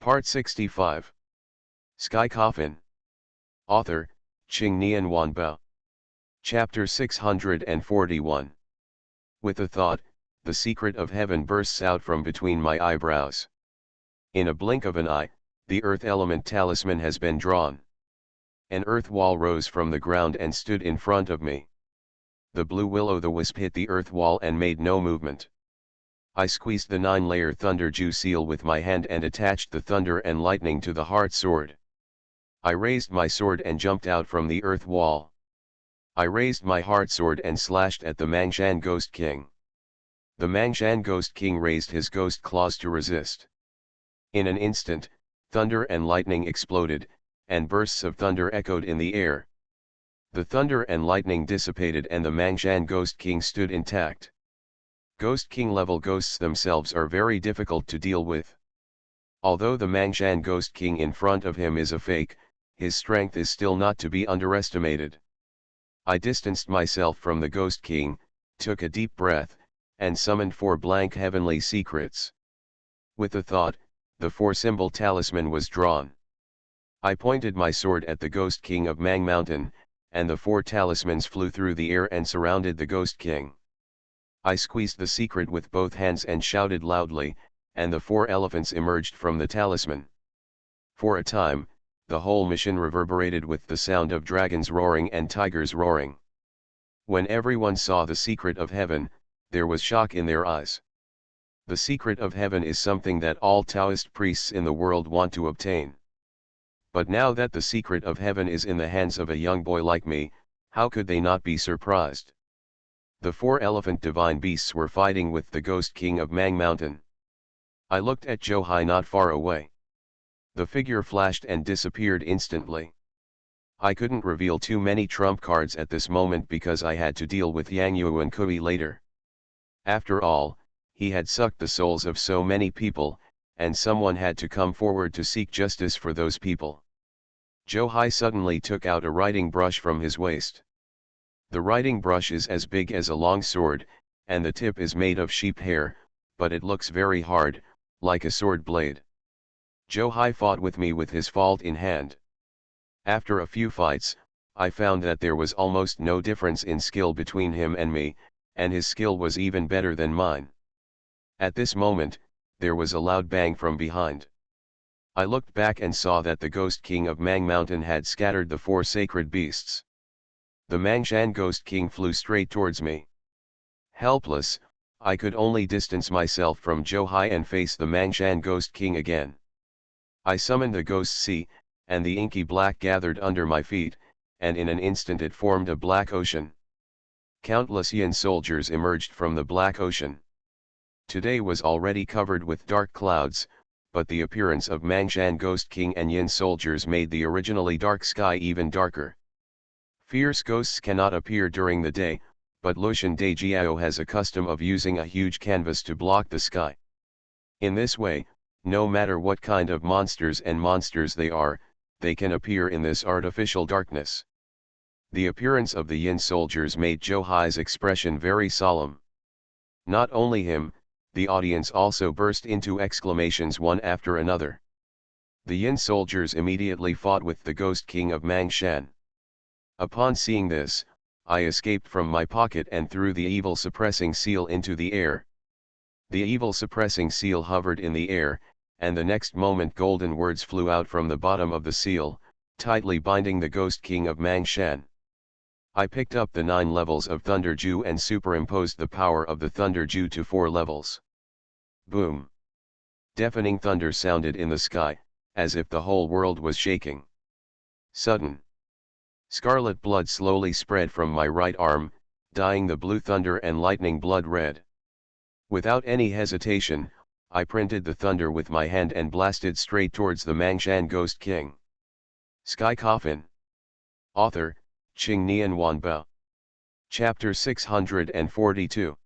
Part 65. Sky Coffin. Author, Qing Nian Wanbao. Chapter 641. With a thought, the secret of heaven bursts out from between my eyebrows. In a blink of an eye, the earth element talisman has been drawn. An earth wall rose from the ground and stood in front of me. The blue will-o'-the-wisp hit the earth wall and made no movement. I squeezed the 9-layer Thunder Jew seal with my hand and attached the thunder and lightning to the heart sword. I raised my sword and jumped out from the earth wall. I raised my heart sword and slashed at the Mangshan Ghost King. The Mangshan Ghost King raised his ghost claws to resist. In an instant, thunder and lightning exploded, and bursts of thunder echoed in the air. The thunder and lightning dissipated and the Mangshan Ghost King stood intact. Ghost King level ghosts themselves are very difficult to deal with. Although the Mangshan Ghost King in front of him is a fake, his strength is still not to be underestimated. I distanced myself from the Ghost King, took a deep breath, and summoned 4 blank heavenly secrets. With a thought, the 4-symbol talisman was drawn. I pointed my sword at the Ghost King of Mang Mountain, and the 4 talismans flew through the air and surrounded the Ghost King. I squeezed the secret with both hands and shouted loudly, and the 4 elephants emerged from the talisman. For a time, the whole mission reverberated with the sound of dragons roaring and tigers roaring. When everyone saw the secret of heaven, there was shock in their eyes. The secret of heaven is something that all Taoist priests in the world want to obtain. But now that the secret of heaven is in the hands of a young boy like me, how could they not be surprised? The 4 elephant divine beasts were fighting with the Ghost King of Mang Mountain. I looked at Zhou Hai not far away. The figure flashed and disappeared instantly. I couldn't reveal too many trump cards at this moment because I had to deal with Yang Yuan Kui later. After all, he had sucked the souls of so many people, and someone had to come forward to seek justice for those people. Zhou Hai suddenly took out a writing brush from his waist. The writing brush is as big as a long sword, and the tip is made of sheep hair, but it looks very hard, like a sword blade. Zhou Hai fought with me with his fault in hand. After a few fights, I found that there was almost no difference in skill between him and me, and his skill was even better than mine. At this moment, there was a loud bang from behind. I looked back and saw that the Ghost King of Mang Mountain had scattered the 4 sacred beasts. The Mangshan Ghost King flew straight towards me. Helpless, I could only distance myself from Zhou Hai and face the Mangshan Ghost King again. I summoned the Ghost Sea, and the inky black gathered under my feet, and in an instant it formed a black ocean. Countless Yin soldiers emerged from the black ocean. Today was already covered with dark clouds, but the appearance of Mangshan Ghost King and Yin soldiers made the originally dark sky even darker. Fierce ghosts cannot appear during the day, but Lucian de Jiao has a custom of using a huge canvas to block the sky. In this way, no matter what kind of monsters they are, they can appear in this artificial darkness. The appearance of the Yin soldiers made Zhou Hai's expression very solemn. Not only him, the audience also burst into exclamations one after another. The Yin soldiers immediately fought with the Ghost King of Mangshan. Upon seeing this, I escaped from my pocket and threw the evil suppressing seal into the air. The evil suppressing seal hovered in the air, and the next moment golden words flew out from the bottom of the seal, tightly binding the Ghost King of Mangshan. I picked up the 9 levels of Thunder Jew and superimposed the power of the Thunder Jew to 4 levels. Boom! Deafening thunder sounded in the sky, as if the whole world was shaking. Sudden. Scarlet blood slowly spread from my right arm, dyeing the blue thunder and lightning blood red. Without any hesitation, I printed the thunder with my hand and blasted straight towards the Mangshan Ghost King. Sky Coffin. Author, Qing Nian Wanbao. Chapter 642.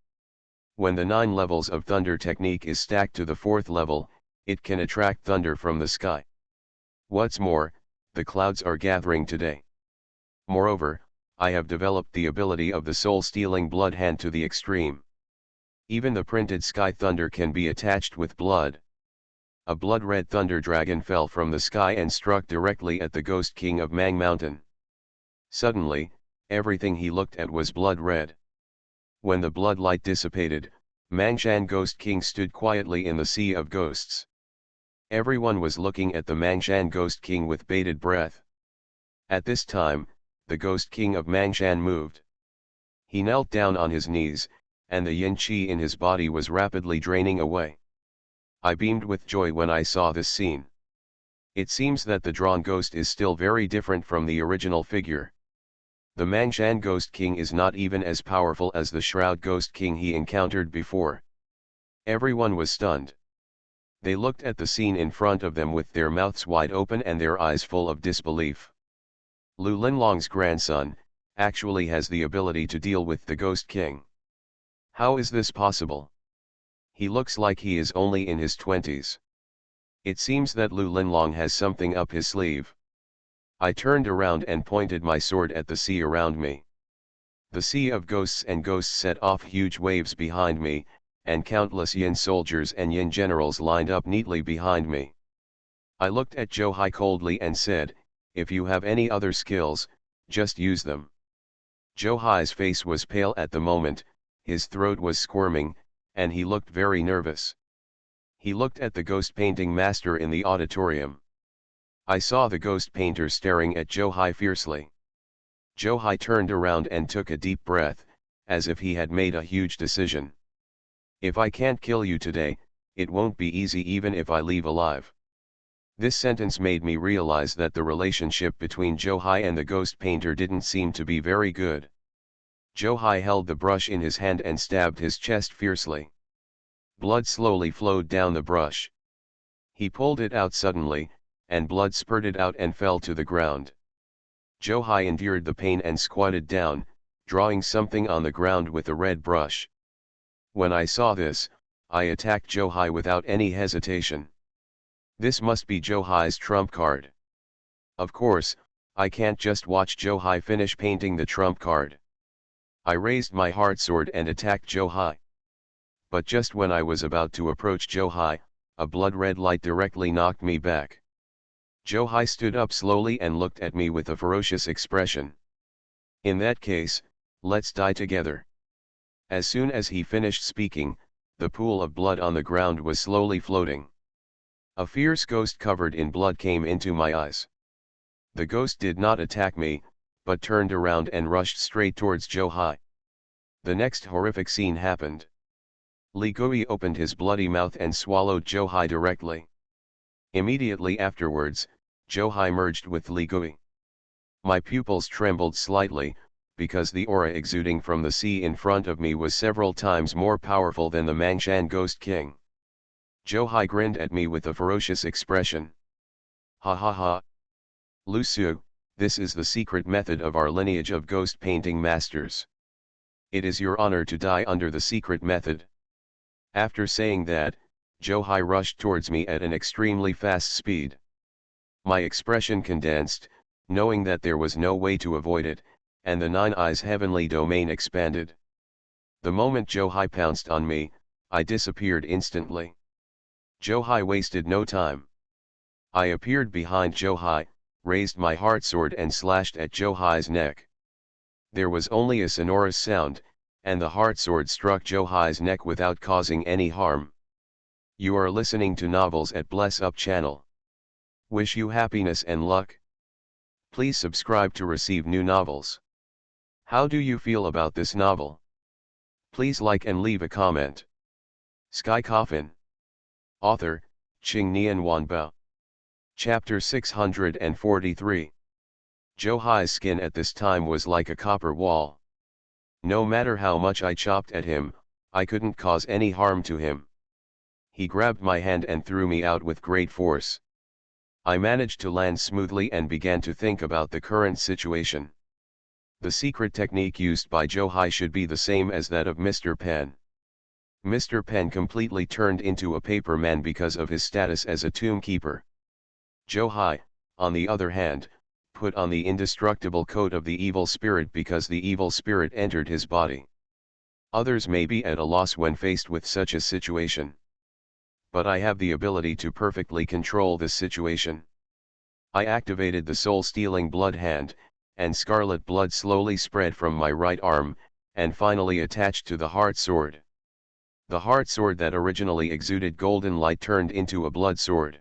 When the 9 levels of thunder technique is stacked to the 4th level, it can attract thunder from the sky. What's more, the clouds are gathering today. Moreover, I have developed the ability of the soul-stealing blood hand to the extreme. Even the printed sky thunder can be attached with blood. A blood-red thunder dragon fell from the sky and struck directly at the Ghost King of Mang Mountain. Suddenly, everything he looked at was blood-red. When the blood light dissipated, Mangshan Ghost King stood quietly in the sea of ghosts. Everyone was looking at the Mangshan Ghost King with bated breath. At this time, the Ghost King of Mangshan moved. He knelt down on his knees, and the yin qi in his body was rapidly draining away. I beamed with joy when I saw this scene. It seems that the drawn ghost is still very different from the original figure. The Mangshan Ghost King is not even as powerful as the Shroud Ghost King he encountered before. Everyone was stunned. They looked at the scene in front of them with their mouths wide open and their eyes full of disbelief. Lu Linlong's grandson actually has the ability to deal with the Ghost King. How is this possible? He looks like he is only in his 20s. It seems that Lu Linlong has something up his sleeve. I turned around and pointed my sword at the sea around me. The sea of ghosts and ghosts set off huge waves behind me, and countless yin soldiers and yin generals lined up neatly behind me. I looked at Zhou Hai coldly and said, "If you have any other skills, just use them." Zhou Hai's face was pale at the moment, his throat was squirming, and he looked very nervous. He looked at the ghost painting master in the auditorium. I saw the ghost painter staring at Zhou Hai fiercely. Zhou Hai turned around and took a deep breath, as if he had made a huge decision. "If I can't kill you today, it won't be easy even if I leave alive." This sentence made me realize that the relationship between Zhou Hai and the ghost painter didn't seem to be very good. Zhou Hai held the brush in his hand and stabbed his chest fiercely. Blood slowly flowed down the brush. He pulled it out suddenly, and blood spurted out and fell to the ground. Zhou Hai endured the pain and squatted down, drawing something on the ground with a red brush. When I saw this, I attacked Zhou Hai without any hesitation. This must be Zhou Hai's trump card. Of course, I can't just watch Zhou Hai finish painting the trump card. I raised my hard sword and attacked Zhou Hai. But just when I was about to approach Zhou Hai, a blood-red light directly knocked me back. Zhou Hai stood up slowly and looked at me with a ferocious expression. "In that case, let's die together." As soon as he finished speaking, the pool of blood on the ground was slowly floating. A fierce ghost covered in blood came into my eyes. The ghost did not attack me, but turned around and rushed straight towards Zhou Hai. The next horrific scene happened. Li Gui opened his bloody mouth and swallowed Zhou Hai directly. Immediately afterwards, Zhou Hai merged with Li Gui. My pupils trembled slightly, because the aura exuding from the sea in front of me was several times more powerful than the Mangshan Ghost King. Zhou Hai grinned at me with a ferocious expression. "Ha ha ha. Lu Su, this is the secret method of our lineage of ghost painting masters. It is your honor to die under the secret method." After saying that, Zhou Hai rushed towards me at an extremely fast speed. My expression condensed, knowing that there was no way to avoid it, and the Nine Eyes heavenly domain expanded. The moment Zhou Hai pounced on me, I disappeared instantly. Zhou Hai wasted no time. I appeared behind Zhou Hai, raised my heart sword and slashed at Zhou Hai's neck. There was only a sonorous sound, and the heart sword struck Zhou Hai's neck without causing any harm. You are listening to Novels at Bless Up channel. Wish you happiness and luck. Please subscribe to receive new novels. How do you feel about this novel? Please like and leave a comment. Sky Coffin. Author, Qing Nian Wanbao. Chapter 643. Zhou Hai's skin at this time was like a copper wall. No matter how much I chopped at him, I couldn't cause any harm to him. He grabbed my hand and threw me out with great force. I managed to land smoothly and began to think about the current situation. The secret technique used by Zhou Hai should be the same as that of Mr. Pen. Mr. Pen completely turned into a paper man because of his status as a tomb keeper. Zhou Hai, on the other hand, put on the indestructible coat of the evil spirit because the evil spirit entered his body. Others may be at a loss when faced with such a situation. but I have the ability to perfectly control this situation. I activated the soul-stealing blood hand, and scarlet blood slowly spread from my right arm, and finally attached to the heart sword. The heart sword that originally exuded golden light turned into a blood sword.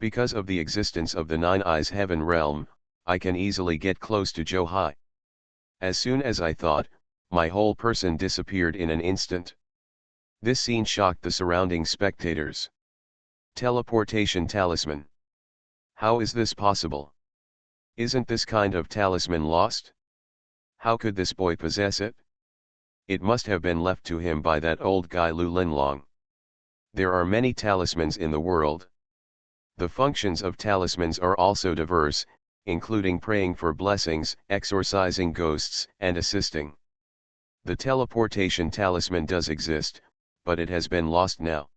Because of the existence of the Nine Eyes Heaven realm, I can easily get close to Johai. As soon as I thought, my whole person disappeared in an instant. This scene shocked the surrounding spectators. Teleportation talisman. How is this possible? Isn't this kind of talisman lost? How could this boy possess it? It must have been left to him by that old guy Lu Linlong. There are many talismans in the world. The functions of talismans are also diverse, including praying for blessings, exorcising ghosts, and assisting. The teleportation talisman does exist, but it has been lost now.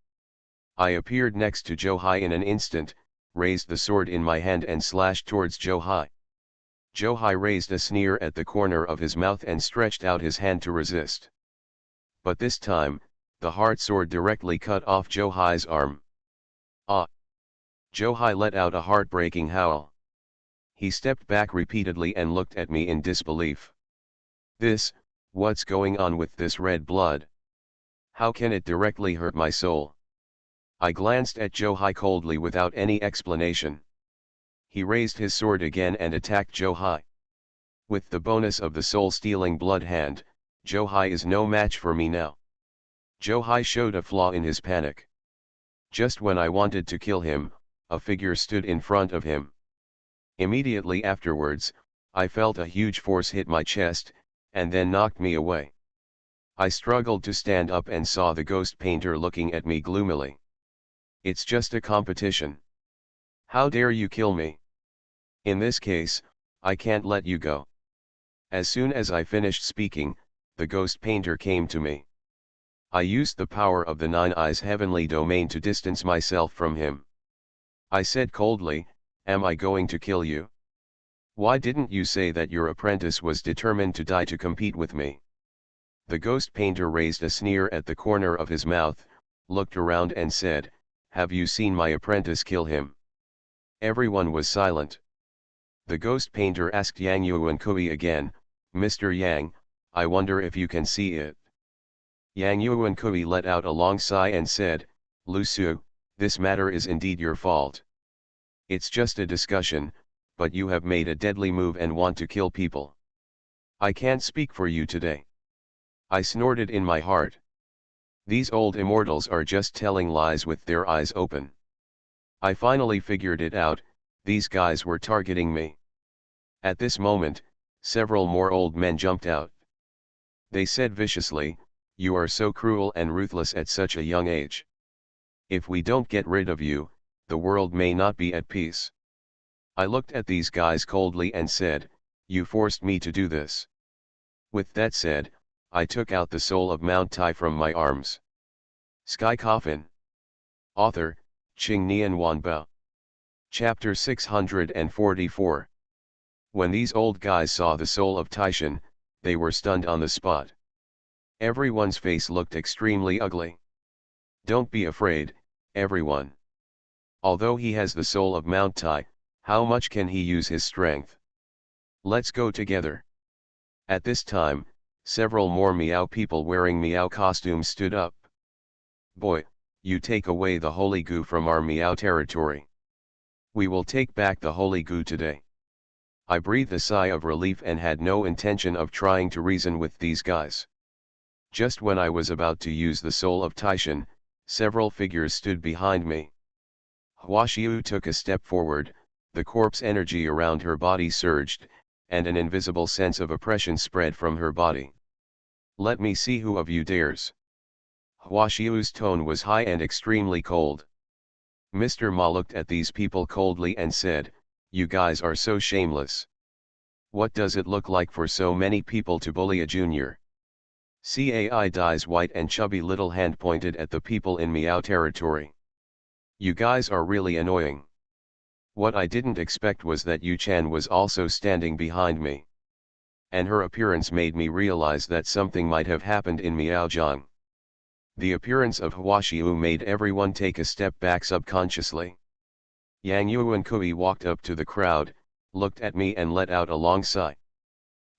I appeared next to Johai in an instant, raised the sword in my hand and slashed towards Johai. Johai raised a sneer at the corner of his mouth and stretched out his hand to resist. But this time, the heart sword directly cut off Johai's arm. Ah! Johai let out a heartbreaking howl. He stepped back repeatedly and looked at me in disbelief. What's going on with this red blood? How can it directly hurt my soul? I glanced at Johai coldly without any explanation. He raised his sword again and attacked Johai. With the bonus of the soul-stealing blood hand, Johai is no match for me now. Johai showed a flaw in his panic. Just when I wanted to kill him, a figure stood in front of him. Immediately afterwards, I felt a huge force hit my chest, and then knocked me away. I struggled to stand up and saw the ghost painter looking at me gloomily. It's just a competition. How dare you kill me? In this case, I can't let you go. As soon as I finished speaking, the ghost painter came to me. I used the power of the Nine Eyes heavenly domain to distance myself from him. I said coldly, "Am I going to kill you? Why didn't you say that your apprentice was determined to die to compete with me?" The ghost painter raised a sneer at the corner of his mouth, looked around and said, "Have you seen my apprentice kill him?" Everyone was silent. The ghost painter asked Yang Yuan Kui again, "Mr. Yang, I wonder if you can see it." Yang Yuan Kui let out a long sigh and said, "Lu Su, this matter is indeed your fault. It's just a discussion, but you have made a deadly move and want to kill people. I can't speak for you today." I snorted in my heart. These old immortals are just telling lies with their eyes open. I finally figured it out, these guys were targeting me. At this moment, several more old men jumped out. They said viciously, "You are so cruel and ruthless at such a young age. If we don't get rid of you, the world may not be at peace." I looked at these guys coldly and said, "You forced me to do this." With that said, I took out the soul of Mount Tai from my arms. Sky Coffin. Author, Qing Nian Wanbao. Chapter 644. When these old guys saw the soul of Taishan, they were stunned on the spot. Everyone's face looked extremely ugly. Don't be afraid, everyone. Although he has the soul of Mount Tai, how much can he use his strength? Let's go together. At this time, several more Miao people wearing Miao costumes stood up. "Boy, you take away the holy goo from our Miao territory. We will take back the holy goo today." I breathed a sigh of relief and had no intention of trying to reason with these guys. Just when I was about to use the soul of Taishan, several figures stood behind me. Hua Xiu took a step forward, the corpse energy around her body surged, and an invisible sense of oppression spread from her body. "Let me see who of you dares." Hua Xiu's tone was high and extremely cold. Mr. Ma looked at these people coldly and said, "You guys are so shameless. What does it look like for so many people to bully a junior?" Cai Dai's white and chubby little hand pointed at the people in Miao territory. "You guys are really annoying. What I didn't expect was that Yu Chan was also standing behind me. And her appearance made me realize that something might have happened in Miaozhong. The appearance of Huashiu made everyone take a step back subconsciously. Yang Yuan Kui walked up to the crowd, looked at me and let out a long sigh.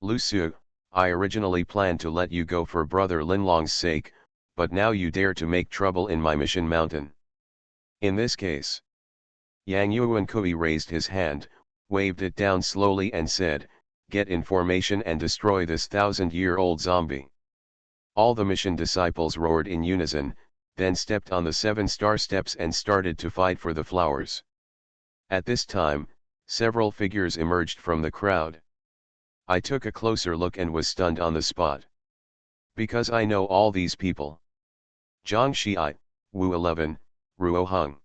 Lu Su, I originally planned to let you go for brother Linlong's sake, but now you dare to make trouble in my mission mountain. In this case, Yang Yuan Kui raised his hand, waved it down slowly and said, get in formation and destroy this 1,000-year-old zombie. All the mission disciples roared in unison, then stepped on the 7-star steps and started to fight for the flowers. At this time, several figures emerged from the crowd. I took a closer look and was stunned on the spot. Because I know all these people. Zhang Xiai, Wu 11, Ruo Hung.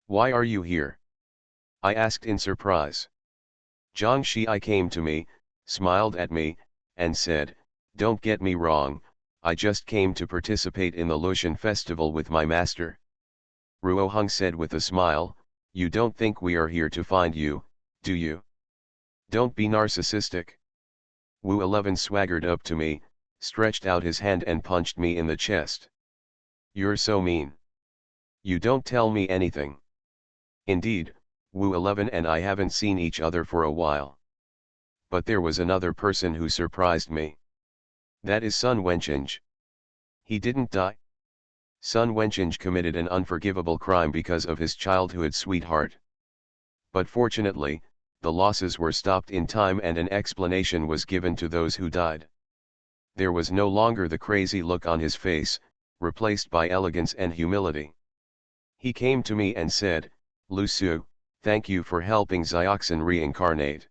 Why are you here? I asked in surprise. Zhang Xiai came to me, smiled at me, and said, don't get me wrong, I just came to participate in the Lucian festival with my master. Ruo Hung said with a smile, you don't think we are here to find you, do you? Don't be narcissistic. Wu 11 swaggered up to me, stretched out his hand and punched me in the chest. You're so mean. You don't tell me anything. Indeed, Wu 11 and I haven't seen each other for a while. But there was another person who surprised me. That is Sun Wenqing. He didn't die. Sun Wenqing committed an unforgivable crime because of his childhood sweetheart. But fortunately, the losses were stopped in time and an explanation was given to those who died. There was no longer the crazy look on his face, replaced by elegance and humility. He came to me and said, Lu Su, thank you for helping Xioxin reincarnate.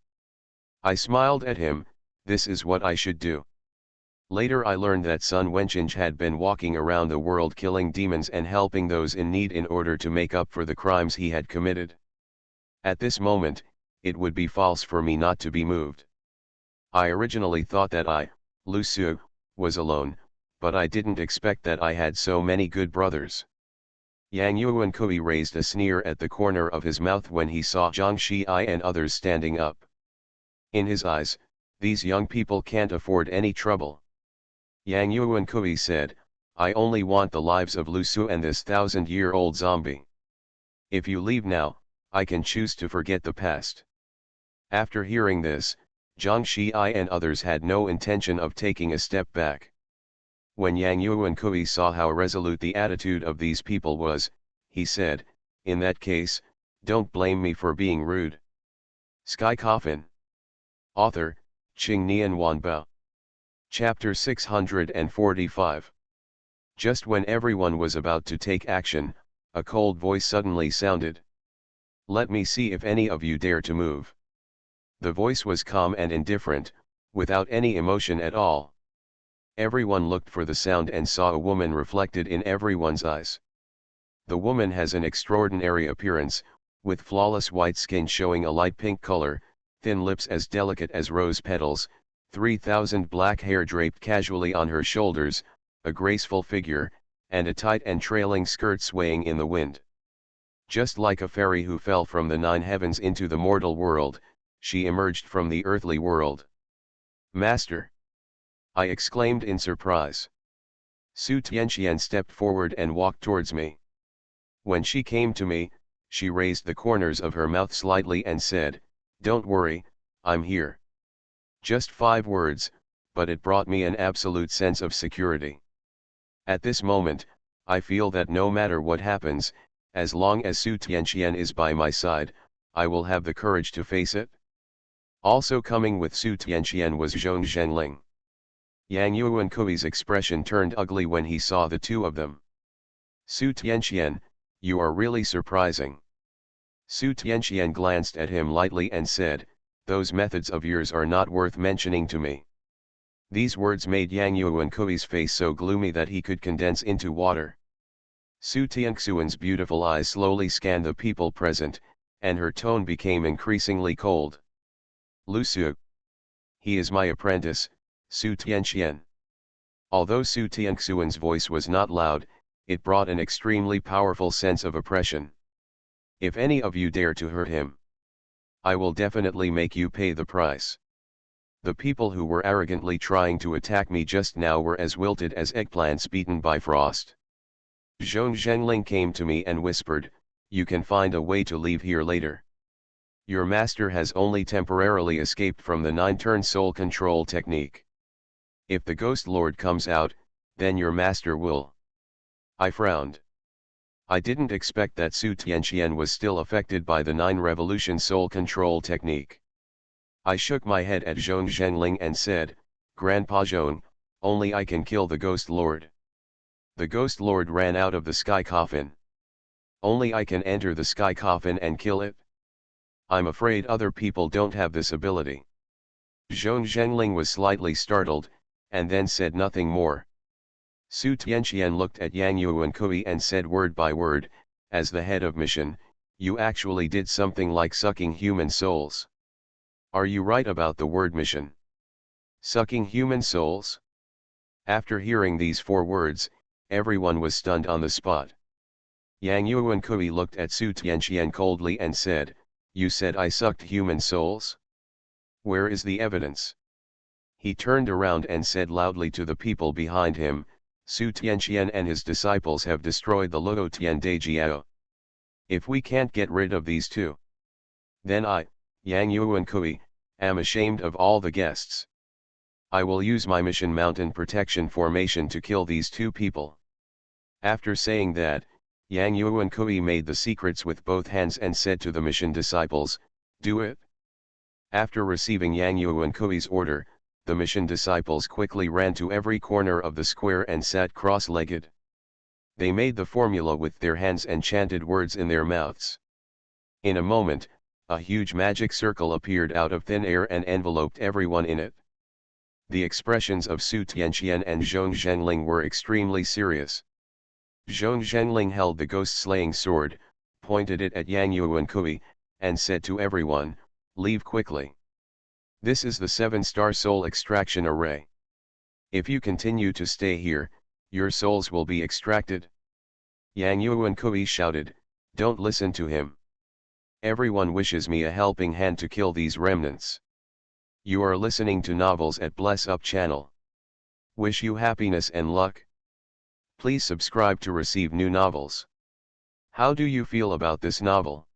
I smiled at him, this is what I should do. Later I learned that Sun Wenqing had been walking around the world killing demons and helping those in need in order to make up for the crimes he had committed. At this moment, it would be false for me not to be moved. I originally thought that I, Lu Su, was alone, but I didn't expect that I had so many good brothers. Yang Yuan Kui raised a sneer at the corner of his mouth when he saw Zhang Xiai and others standing up. In his eyes, these young people can't afford any trouble. Yang Yuan Kui said, I only want the lives of Lu Su and this 1,000-year-old zombie. If you leave now, I can choose to forget the past. After hearing this, Zhang Xiai and others had no intention of taking a step back. When Yang Yuan Kui saw how resolute the attitude of these people was, he said, in that case, don't blame me for being rude. Sky Coffin. Author, Qing Nian Wanbao. Chapter 645. Just when everyone was about to take action, a cold voice suddenly sounded. Let me see if any of you dare to move. The voice was calm and indifferent, without any emotion at all. Everyone looked for the sound and saw a woman reflected in everyone's eyes. The woman has an extraordinary appearance, with flawless white skin showing a light pink color, thin lips as delicate as rose petals, 3,000 black hair draped casually on her shoulders, a graceful figure, and a tight and trailing skirt swaying in the wind. Just like a fairy who fell from the 9 heavens into the mortal world, she emerged from the earthly world. Master! I exclaimed in surprise. Su Tianxian stepped forward and walked towards me. When she came to me, she raised the corners of her mouth slightly and said, don't worry, I'm here. Just 5 words, but it brought me an absolute sense of security. At this moment, I feel that no matter what happens, as long as Su Tianxian is by my side, I will have the courage to face it. Also coming with Su Tianxian was Zhong Zhengling. Yang Yuan Kui's expression turned ugly when he saw the two of them. Su Tianxian, you are really surprising. Su Tianxian glanced at him lightly and said, those methods of yours are not worth mentioning to me. These words made Yang Yuan Kui's face so gloomy that he could condense into water. Su Tianxian's beautiful eyes slowly scanned the people present, and her tone became increasingly cold. Lu Su. He is my apprentice, Su Tianxian. Although Su Tianxian's voice was not loud, it brought an extremely powerful sense of oppression. If any of you dare to hurt him, I will definitely make you pay the price. The people who were arrogantly trying to attack me just now were as wilted as eggplants beaten by frost. Zhong Zhengling came to me and whispered, "You can find a way to leave here later. Your master has only temporarily escaped from the 9-turn soul control technique. If the Ghost Lord comes out, then your master will." I frowned. I didn't expect that Su Tianqian was still affected by the 9-revolution soul control technique. I shook my head at Zhong Zhengling and said, "Grandpa Zhong, only I can kill the Ghost Lord. The Ghost Lord ran out of the sky coffin. Only I can enter the sky coffin and kill it. I'm afraid other people don't have this ability." Zhong Zhengling was slightly startled, and then said nothing more. Su Tianqian looked at Yang Yuankui and said word by word, "As the head of mission, you actually did something like sucking human souls. Are you right about the word mission? Sucking human souls?" After hearing these 4 words, everyone was stunned on the spot. Yang Yuankui looked at Su Tianqian coldly and said, "You said I sucked human souls? Where is the evidence?" He turned around and said loudly to the people behind him, "Su Tianqian and his disciples have destroyed the Luo Tian De Jiao. If we can't get rid of these 2, then I, Yang Yuankui, am ashamed of all the guests. I will use my mission mountain protection formation to kill these 2 people." After saying that, Yang Yuankui made the secrets with both hands and said to the mission disciples, "Do it." After receiving Yang Yuankui's order, the mission disciples quickly ran to every corner of the square and sat cross-legged. They made the formula with their hands and chanted words in their mouths. In a moment, a huge magic circle appeared out of thin air and enveloped everyone in it. The expressions of Su Tianqian and Zhong Zhengling were extremely serious. Zhong Zhengling held the ghost-slaying sword, pointed it at Yang Yuankui, and said to everyone, "Leave quickly. This is the 7-star soul extraction array. If you continue to stay here, your souls will be extracted." Yang Yuankui shouted, "Don't listen to him. Everyone wishes me a helping hand to kill these remnants. You are listening to Novels at Bless Up channel. Wish you happiness and luck. Please subscribe to receive new novels. How do you feel about this novel?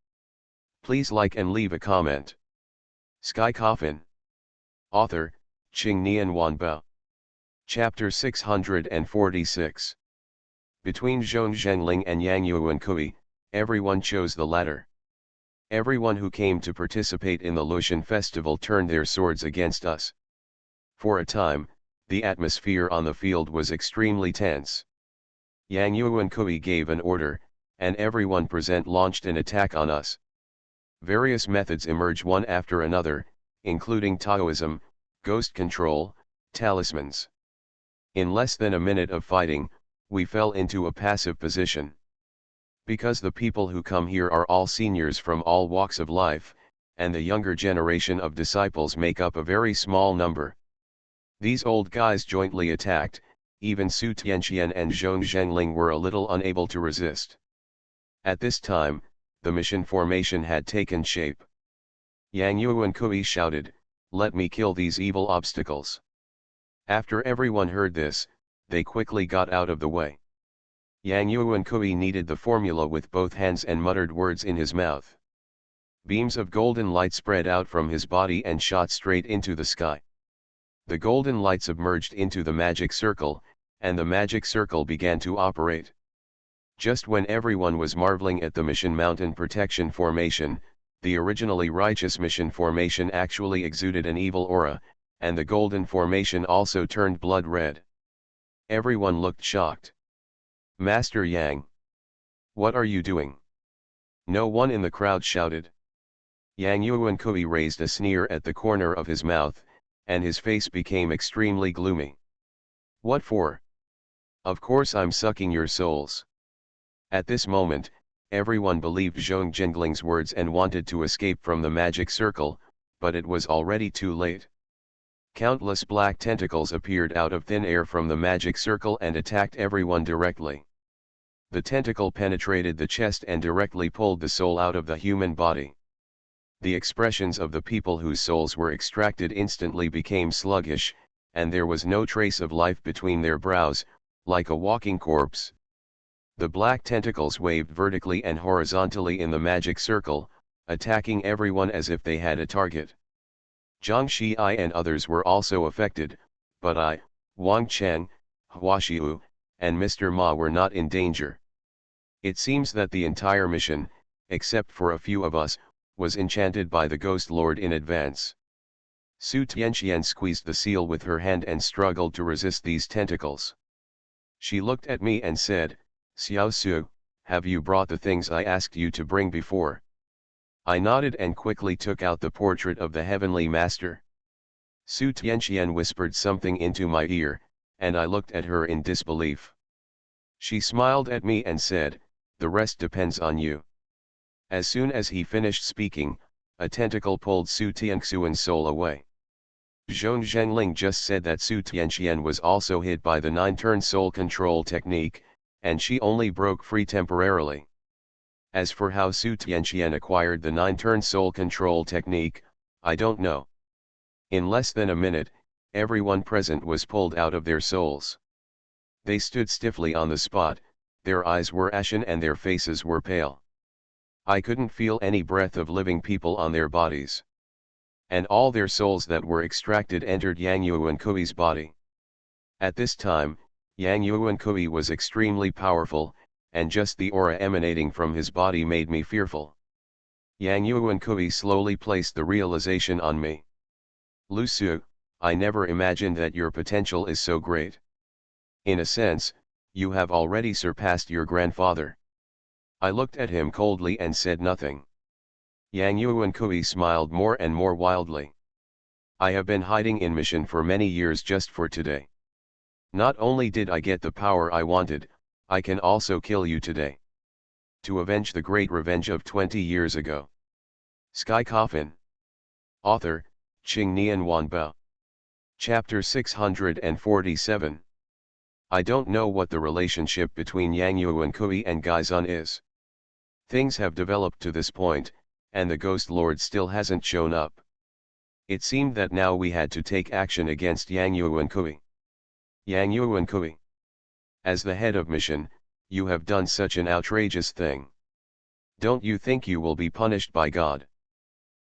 Please like and leave a comment." Sky Coffin. Author, Qing Nian Wanbao. Chapter 646. Between Zhong Zhengling and Yang Yuankui, everyone chose the latter. Everyone who came to participate in the Lucian festival turned their swords against us. For a time, the atmosphere on the field was extremely tense. Yang Yuankui gave an order, and everyone present launched an attack on us. Various methods emerged one after another, including Taoism, ghost control, talismans. In less than a minute of fighting, we fell into a passive position. Because the people who come here are all seniors from all walks of life, and the younger generation of disciples make up a very small number. These old guys jointly attacked, even Su Tianqian and Zhong Zhengling were a little unable to resist. At this time, the mission formation had taken shape. Yang Yuankui shouted, "Let me kill these evil obstacles." After everyone heard this, they quickly got out of the way. Yang Yuankui kneaded the formula with both hands and muttered words in his mouth. Beams of golden light spread out from his body and shot straight into the sky. The golden light submerged into the magic circle, and the magic circle began to operate. Just when everyone was marveling at the mission mountain protection formation, the originally righteous mission formation actually exuded an evil aura, and the golden formation also turned blood red. Everyone looked shocked. "Master Yang! What are you doing?" No one in the crowd shouted. Yang Yuankui raised a sneer at the corner of his mouth, and his face became extremely gloomy. "What for? Of course I'm sucking your souls." At this moment, everyone believed Zhong Zhengling's words and wanted to escape from the magic circle, but it was already too late. Countless black tentacles appeared out of thin air from the magic circle and attacked everyone directly. The tentacle penetrated the chest and directly pulled the soul out of the human body. The expressions of the people whose souls were extracted instantly became sluggish, and there was no trace of life between their brows, like a walking corpse. The black tentacles waved vertically and horizontally in the magic circle, attacking everyone as if they had a target. Zhang Xiai and others were also affected, but I, Wang Cheng, Hua Xiu, and Mr. Ma were not in danger. It seems that the entire mission, except for a few of us, was enchanted by the Ghost Lord in advance. Su Tianxian squeezed the seal with her hand and struggled to resist these tentacles. She looked at me and said, "Xiao Su, have you brought the things I asked you to bring before?" I nodded and quickly took out the portrait of the Heavenly Master. Su Tianxian whispered something into my ear, and I looked at her in disbelief. She smiled at me and said, "The rest depends on you." As soon as he finished speaking, a tentacle pulled Su Tianxian's soul away. Zhong Zhengling just said that Su Tianxian was also hit by the 9-turn soul control technique, and she only broke free temporarily. As for how Su Tianxian acquired the 9-turn soul control technique, I don't know. In less than a minute, everyone present was pulled out of their souls. They stood stiffly on the spot, their eyes were ashen and their faces were pale. I couldn't feel any breath of living people on their bodies. And all their souls that were extracted entered Yang Yuankui's body. At this time, Yang Yuankui was extremely powerful, and just the aura emanating from his body made me fearful. Yang Yuankui slowly placed the realization on me. "Lu Su, I never imagined that your potential is so great. In a sense, you have already surpassed your grandfather." I looked at him coldly and said nothing. Yang Yuankui smiled more and more wildly. "I have been hiding in mission for many years just for today. Not only did I get the power I wanted, I can also kill you today. To avenge the great revenge of 20 years ago." Sky Coffin. Author, Qing Nian Wanbao. Chapter 647. I don't know what the relationship between Yang Yuankui and Gaizun is. Things have developed to this point, and the Ghost Lord still hasn't shown up. It seemed that now we had to take action against Yang Yuankui. Yang Yuankui. As the head of mission, you have done such an outrageous thing. Don't you think you will be punished by God?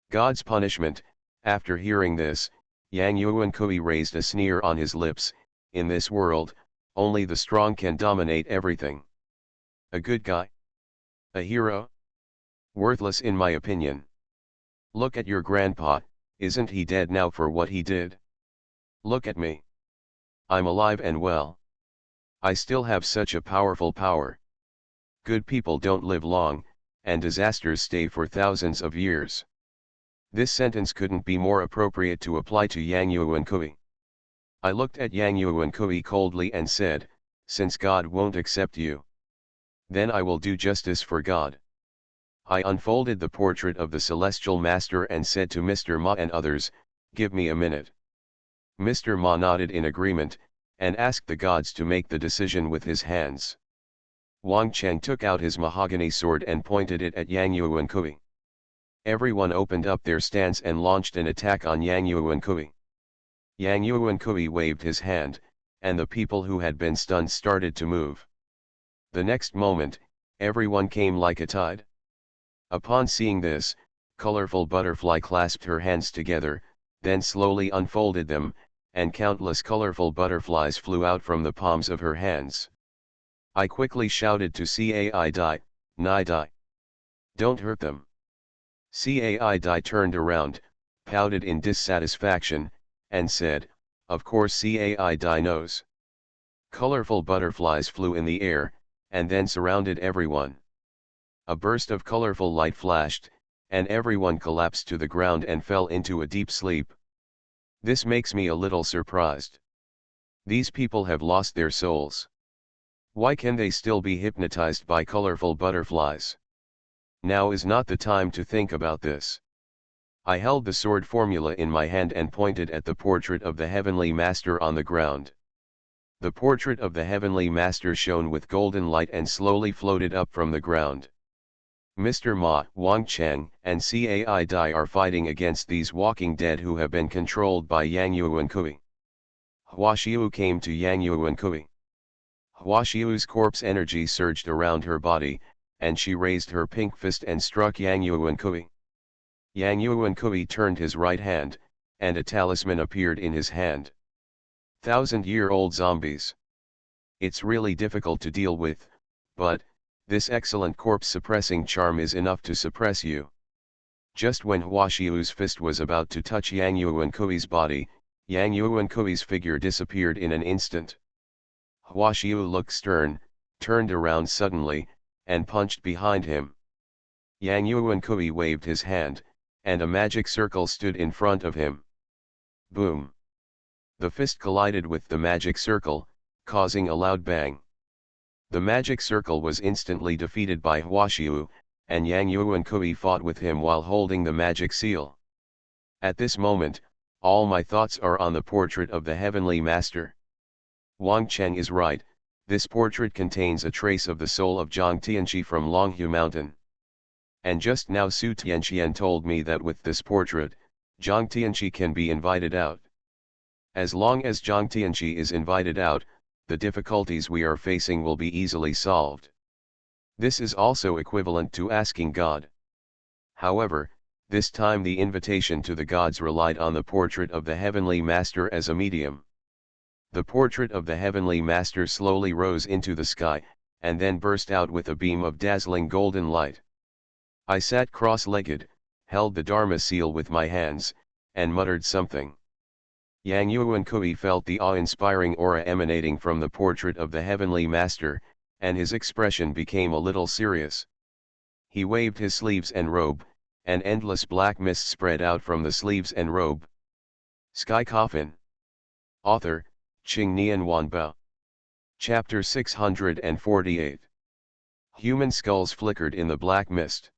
God's punishment. After hearing this, Yang Yuankui raised a sneer on his lips. In this world, only the strong can dominate everything. A good guy? A hero? Worthless in my opinion. Look at your grandpa, isn't he dead now for what he did? Look at me. I'm alive and well. I still have such a powerful power. Good people don't live long, and disasters stay for thousands of years. This sentence couldn't be more appropriate to apply to Yang Yuankui. I looked at Yang Yuankui coldly and said, "Since God won't accept you, then I will do justice for God." I unfolded the portrait of the Celestial Master and said to Mr. Ma and others, "Give me a minute." Mr. Ma nodded in agreement, and asked the gods to make the decision with his hands. Wang Cheng took out his mahogany sword and pointed it at Yang Yuankui. Everyone opened up their stance and launched an attack on Yang Yuankui. Yang Yuankui waved his hand, and the people who had been stunned started to move. The next moment, everyone came like a tide. Upon seeing this, colorful butterfly clasped her hands together, then slowly unfolded them, and countless colorful butterflies flew out from the palms of her hands. I quickly shouted to Cai Dai, "Nai Dai. Don't hurt them." Cai Dai turned around, pouted in dissatisfaction, and said, "Of course Cai Dai knows." Colorful butterflies flew in the air, and then surrounded everyone. A burst of colorful light flashed, and everyone collapsed to the ground and fell into a deep sleep. This makes me a little surprised. These people have lost their souls. Why can they still be hypnotized by colorful butterflies? Now is not the time to think about this. I held the sword formula in my hand and pointed at the portrait of the Heavenly Master on the ground. The portrait of the Heavenly Master shone with golden light and slowly floated up from the ground. Mr. Ma, Wang Cheng, and Cai Dai are fighting against these walking dead who have been controlled by Yang Yuankui. Hua Xiu came to Yang Yuankui. Huaxiu's corpse energy surged around her body, and she raised her pink fist and struck Yang Yuankui. Yang Yuankui turned his right hand, and a talisman appeared in his hand. 1,000-year-old zombies. It's really difficult to deal with, but this excellent corpse-suppressing charm is enough to suppress you. Just when Huaxiu's fist was about to touch Yang Yuankui's body, Yang Yuankui's figure disappeared in an instant. Huaxiu looked stern, turned around suddenly, and punched behind him. Yang Yuankui waved his hand, and a magic circle stood in front of him. Boom! The fist collided with the magic circle, causing a loud bang. The magic circle was instantly defeated by Huaxiu, and Yang Yuankui fought with him while holding the magic seal. At this moment, all my thoughts are on the portrait of the Heavenly Master. Wang Cheng is right, this portrait contains a trace of the soul of Zhang Tianqi from Longhu Mountain. And just now Su Tianqian told me that with this portrait, Zhang Tianqi can be invited out. As long as Zhang Tianqi is invited out, the difficulties we are facing will be easily solved. This is also equivalent to asking God. However, this time the invitation to the gods relied on the portrait of the Heavenly Master as a medium. The portrait of the Heavenly Master slowly rose into the sky, and then burst out with a beam of dazzling golden light. I sat cross-legged, held the Dharma seal with my hands, and muttered something. Yang Yuankui felt the awe-inspiring aura emanating from the portrait of the Heavenly Master, and his expression became a little serious. He waved his sleeves and robe, and endless black mist spread out from the sleeves and robe. Sky Coffin. Author, Qing Nian Wanbao. Chapter 648. Human skulls flickered in the black mist.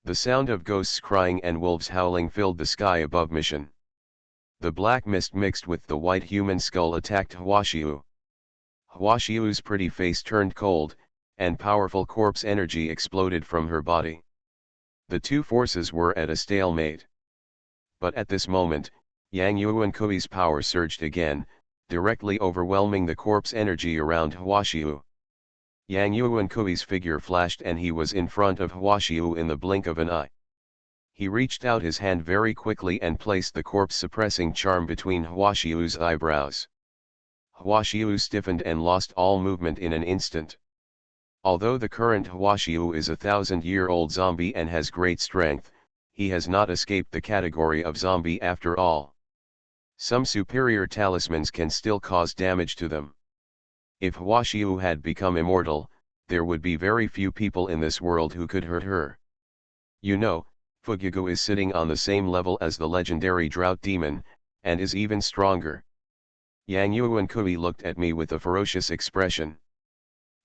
The sound of ghosts crying and wolves howling filled the sky above Mission. The black mist mixed with the white human skull attacked Huaxiu. Huaxiu's pretty face turned cold, and powerful corpse energy exploded from her body. The two forces were at a stalemate. But at this moment, Yang Yuankui's power surged again, directly overwhelming the corpse energy around Huaxiu. Yang Yuankui's figure flashed and he was in front of Huaxiu in the blink of an eye. He reached out his hand very quickly and placed the corpse-suppressing charm between Huaxiu's eyebrows. Huaxiu stiffened and lost all movement in an instant. Although the current Huaxiu is a 1,000-year-old zombie and has great strength, he has not escaped the category of zombie after all. Some superior talismans can still cause damage to them. If Huaxiu had become immortal, there would be very few people in this world who could hurt her. You know, Fugugu is sitting on the same level as the legendary drought demon, and is even stronger. Yang Yuankui looked at me with a ferocious expression.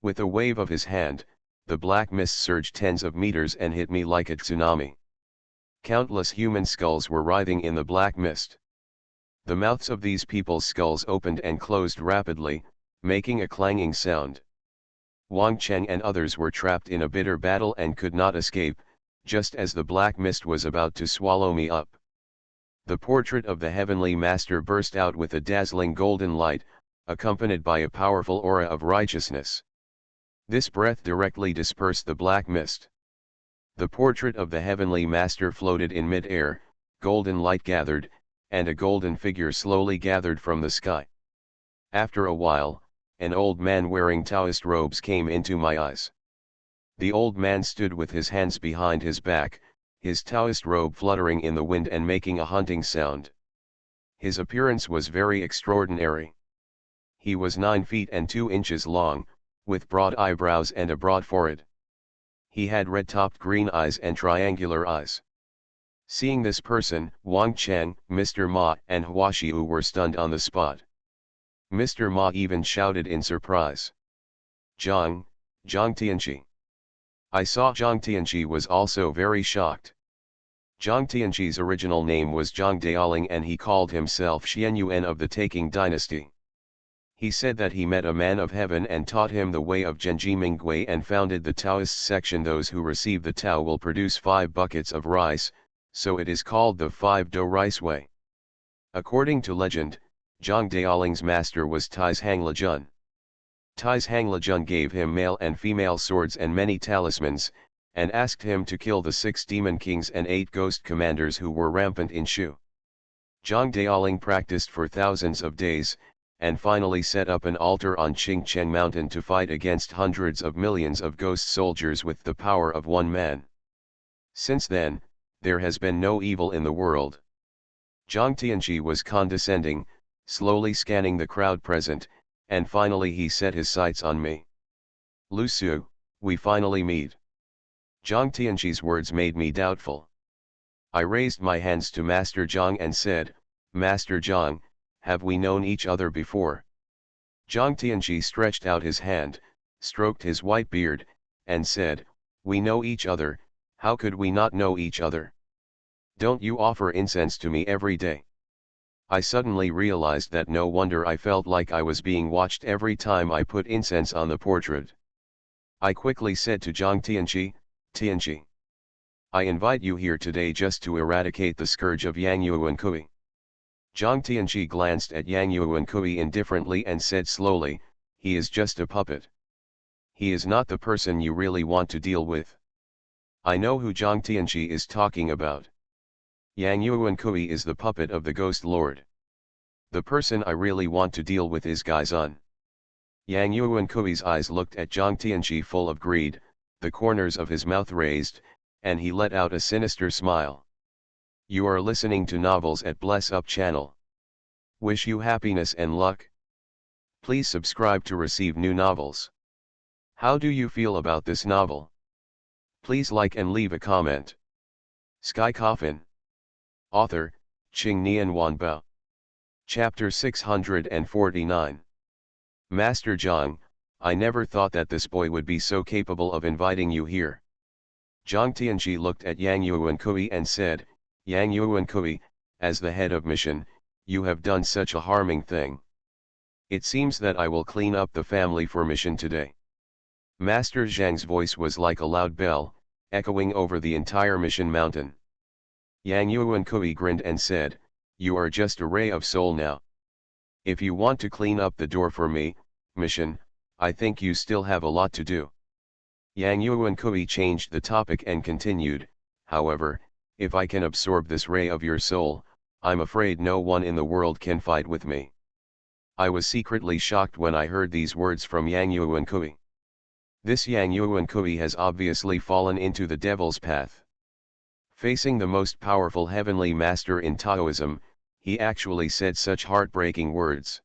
With a wave of his hand, the black mist surged tens of meters and hit me like a tsunami. Countless human skulls were writhing in the black mist. The mouths of these people's skulls opened and closed rapidly, making a clanging sound. Wang Cheng and others were trapped in a bitter battle and could not escape, just as the black mist was about to swallow me up. The portrait of the Heavenly Master burst out with a dazzling golden light, accompanied by a powerful aura of righteousness. This breath directly dispersed the black mist. The portrait of the Heavenly Master floated in mid-air, golden light gathered, and a golden figure slowly gathered from the sky. After a while, an old man wearing Taoist robes came into my eyes. The old man stood with his hands behind his back, his Taoist robe fluttering in the wind and making a hunting sound. His appearance was very extraordinary. He was 9 feet and 2 inches long, with broad eyebrows and a broad forehead. He had red-topped green eyes and triangular eyes. Seeing this person, Wang Cheng, Mr. Ma and Huaxiu were stunned on the spot. Mr. Ma even shouted in surprise. Zhang Tianqi. I saw Zhang Tianqi was also very shocked. Zhang Tianqi's original name was Zhang Daoling and he called himself Xianyuan of the Taking dynasty. He said that he met a man of heaven and taught him the way of Zhenji Minggui and founded the Taoist section. Those who receive the Tao will produce 5 buckets of rice, so it is called the 5-do rice way. According to legend, Zhang Daoling's master was Tai's Hanglejun. Tai's Hanglejun gave him male and female swords and many talismans, and asked him to kill the 6 demon kings and 8 ghost commanders who were rampant in Shu. Zhang Daoling practiced for thousands of days, and finally set up an altar on Qingcheng Mountain to fight against hundreds of millions of ghost soldiers with the power of one man. Since then, there has been no evil in the world. Zhang Tianji was condescending, slowly scanning the crowd present, and finally he set his sights on me. Lu Su, we finally meet. Zhang Tianji's words made me doubtful. I raised my hands to Master Zhang and said, Master Zhang, have we known each other before? Zhang Tianji stretched out his hand, stroked his white beard, and said, we know each other, how could we not know each other? Don't you offer incense to me every day? I suddenly realized that no wonder I felt like I was being watched every time I put incense on the portrait. I quickly said to Zhang Tianji, Tianji, I invite you here today just to eradicate the scourge of Yang Yuan Kui. Zhang Tianji glanced at Yang Yuan Kui indifferently and said slowly, he is just a puppet. He is not the person you really want to deal with. I know who Zhang Tianji is talking about. Yang Yuan Kui is the puppet of the Ghost Lord. The person I really want to deal with is Gaizun. Yang Yuan Kui's eyes looked at Zhang Tianji full of greed, the corners of his mouth raised, and he let out a sinister smile. You are listening to novels at Bless Up channel. Wish you happiness and luck. Please subscribe to receive new novels. How do you feel about this novel? Please like and leave a comment. Sky Coffin. Author, Qing Nian Wanbao. Chapter 649. Master Zhang, I never thought that this boy would be so capable of inviting you here. Zhang Tianji looked at Yang Yuan Kui and said, Yang Yuan Kui, as the head of mission, you have done such a harming thing. It seems that I will clean up the family for mission today. Master Zhang's voice was like a loud bell, echoing over the entire mission mountain. Yang Yuan Kui grinned and said, you are just a ray of soul now. If you want to clean up the door for me, mission, I think you still have a lot to do. Yang Yuan Kui changed the topic and continued, however, if I can absorb this ray of your soul, I'm afraid no one in the world can fight with me. I was secretly shocked when I heard these words from Yang Yuan Kui. This Yang Yuan Kui has obviously fallen into the devil's path. Facing the most powerful heavenly master in Taoism, he actually said such heartbreaking words.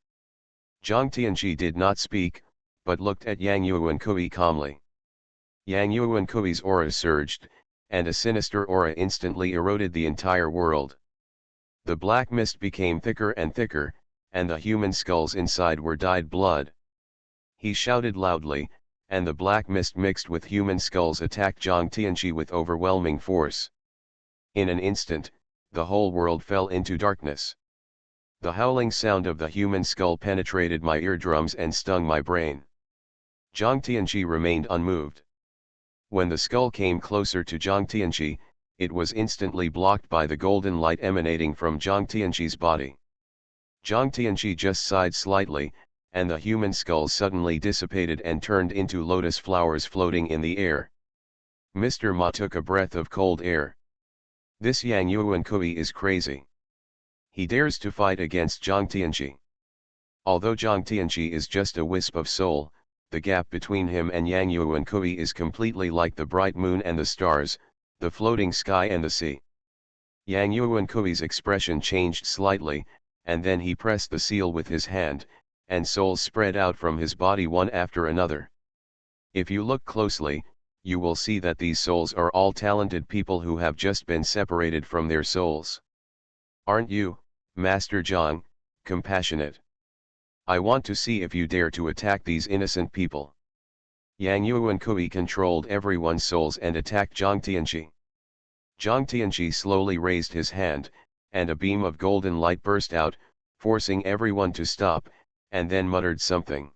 Zhang Tianji did not speak, but looked at Yang Yuan Kui calmly. Yang Yuan Kui's aura surged, and a sinister aura instantly eroded the entire world. The black mist became thicker and thicker, and the human skulls inside were dyed blood. He shouted loudly, and the black mist mixed with human skulls attacked Zhang Tianji with overwhelming force. In an instant, the whole world fell into darkness. The howling sound of the human skull penetrated my eardrums and stung my brain. Zhang Tianji remained unmoved. When the skull came closer to Zhang Tianji, it was instantly blocked by the golden light emanating from Zhang Tianji's body. Zhang Tianji just sighed slightly, and the human skull suddenly dissipated and turned into lotus flowers floating in the air. Mr. Ma took a breath of cold air. This Yang Yuan Kui is crazy. He dares to fight against Zhang Tianji. Although Zhang Tianji is just a wisp of soul, the gap between him and Yang Yuan Kui is completely like the bright moon and the stars, the floating sky and the sea. Yang Yuan Kui's expression changed slightly, and then he pressed the seal with his hand, and souls spread out from his body one after another. If you look closely, you will see that these souls are all talented people who have just been separated from their souls. Aren't you, Master Zhang, compassionate? I want to see if you dare to attack these innocent people. Yang Yuan Kui controlled everyone's souls and attacked Zhang Tianji. Zhang Tianji slowly raised his hand, and a beam of golden light burst out, forcing everyone to stop, and then muttered something.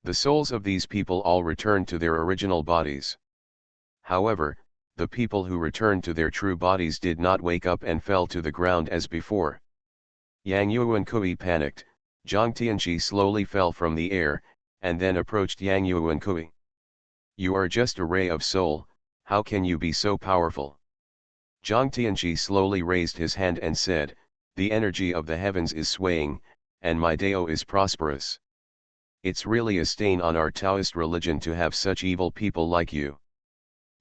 The souls of these people all returned to their original bodies. However, the people who returned to their true bodies did not wake up and fell to the ground as before. Yang Yuan Kui panicked. Zhang Tianji slowly fell from the air, and then approached Yang Yuan Kui. You are just a ray of soul, how can you be so powerful? Zhang Tianji slowly raised his hand and said, the energy of the heavens is swaying, and my Dao is prosperous. It's really a stain on our Taoist religion to have such evil people like you.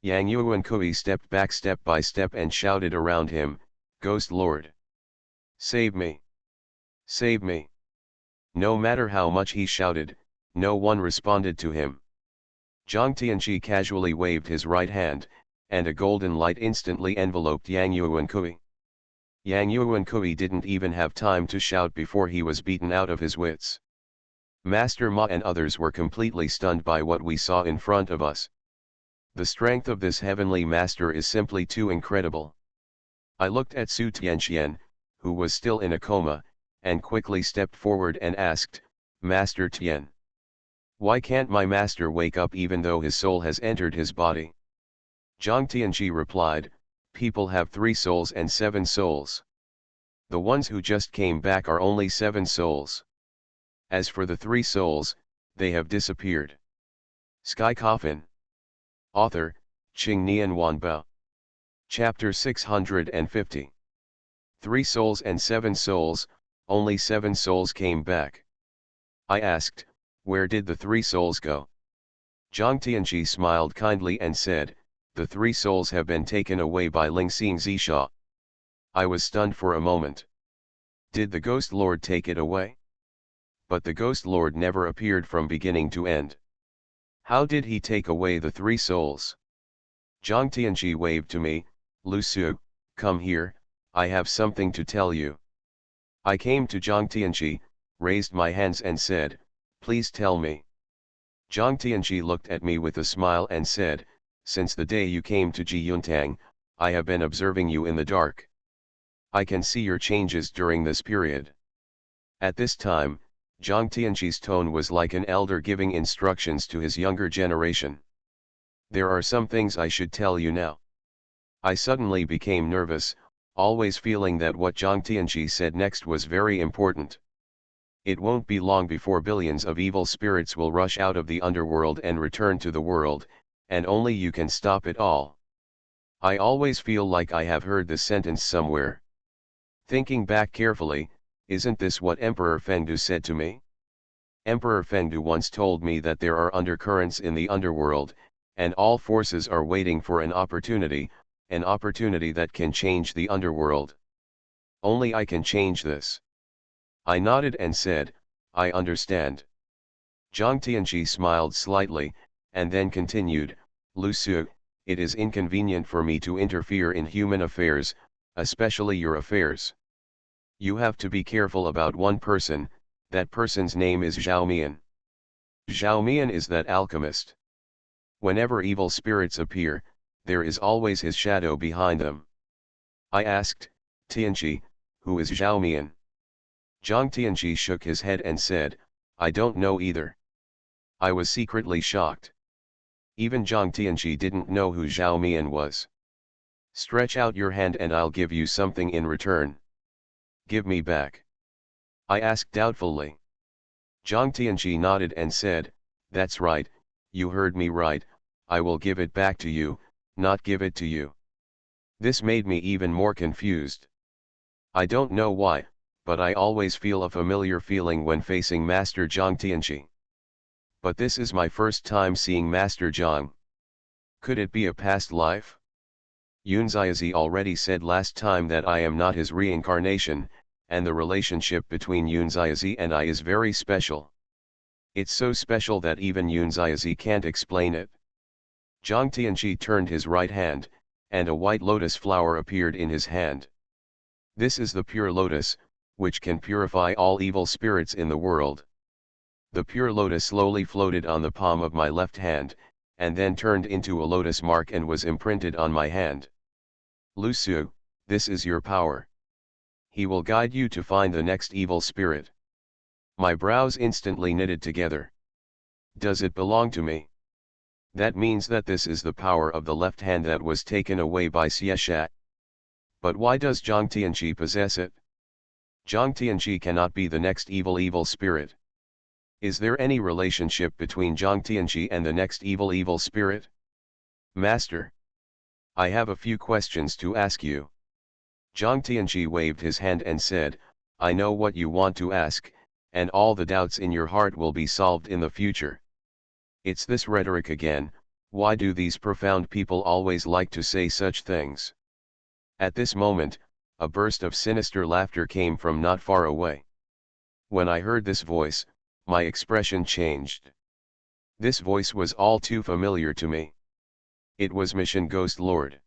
Yang Yuan Kui stepped back step by step and shouted around him, Ghost Lord! Save me! Save me! No matter how much he shouted, no one responded to him. Zhang Tianji casually waved his right hand, and a golden light instantly enveloped Yang Yuan Kui. Yang Yuan Kui didn't even have time to shout before he was beaten out of his wits. Master Ma and others were completely stunned by what we saw in front of us. The strength of this heavenly master is simply too incredible. I looked at Su Tianxian, who was still in a coma, and quickly stepped forward and asked, Master Tian, why can't my master wake up even though his soul has entered his body? Zhang Tianji replied, people have 3 souls and 7 souls. The ones who just came back are only 7 souls. As for the 3 souls, they have disappeared. Sky Coffin. Author, Qing Nian Wanbao. Chapter 650. 3 souls and 7 souls, only 7 souls came back. I asked, where did the 3 souls go? Zhang Tianji smiled kindly and said, the 3 souls have been taken away by Lingxing Zisha. I was stunned for a moment. Did the Ghost Lord take it away? But the Ghost Lord never appeared from beginning to end. How did he take away the 3 souls? Zhang Tianji waved to me, Lu Su, come here, I have something to tell you. I came to Zhang Tianji, raised my hands and said, please tell me. Zhang Tianji looked at me with a smile and said, since the day you came to Jiyuntang, I have been observing you in the dark. I can see your changes during this period. At this time, Zhang Tianji's tone was like an elder giving instructions to his younger generation. There are some things I should tell you now. I suddenly became nervous, always feeling that what Zhang Tianji said next was very important. It won't be long before billions of evil spirits will rush out of the underworld and return to the world, and only you can stop it all. I always feel like I have heard this sentence somewhere. Thinking back carefully, isn't this what Emperor Fengdu said to me? Emperor Fengdu once told me that there are undercurrents in the underworld, and all forces are waiting for an opportunity that can change the underworld. Only I can change this. I nodded and said, I understand. Zhang Tianji smiled slightly, and then continued, Lu Su, it is inconvenient for me to interfere in human affairs, especially your affairs. You have to be careful about one person, that person's name is Zhao Mian. Zhao Mian is that alchemist. Whenever evil spirits appear, there is always his shadow behind them. I asked, Tianji, who is Zhao Mian? Zhang Tianji shook his head and said, I don't know either. I was secretly shocked. Even Zhang Tianji didn't know who Zhao Mian was. Stretch out your hand and I'll give you something in return. Give me back. I asked doubtfully. Zhang Tianji nodded and said, that's right, you heard me right, I will give it back to you, not give it to you. This made me even more confused. I don't know why, but I always feel a familiar feeling when facing Master Zhang Tianji. But this is my first time seeing Master Zhang. Could it be a past life? Yunziazi already said last time that I am not his reincarnation, and the relationship between Yunziazi and I is very special. It's so special that even Yunziazi can't explain it. Zhang Tianji turned his right hand, and a white lotus flower appeared in his hand. This is the pure lotus, which can purify all evil spirits in the world. The pure lotus slowly floated on the palm of my left hand, and then turned into a lotus mark and was imprinted on my hand. Lu Su, this is your power. He will guide you to find the next evil spirit. My brows instantly knitted together. Does it belong to me? That means that this is the power of the left hand that was taken away by Xiesha. But why does Zhang Tianji possess it? Zhang Tianji cannot be the next evil spirit. Is there any relationship between Zhang Tianji and the next evil spirit? Master, I have a few questions to ask you. Zhang Tianji waved his hand and said, I know what you want to ask, and all the doubts in your heart will be solved in the future. It's this rhetoric again, why do these profound people always like to say such things? At this moment, a burst of sinister laughter came from not far away. When I heard this voice, my expression changed. This voice was all too familiar to me. It was Mission Ghost Lord.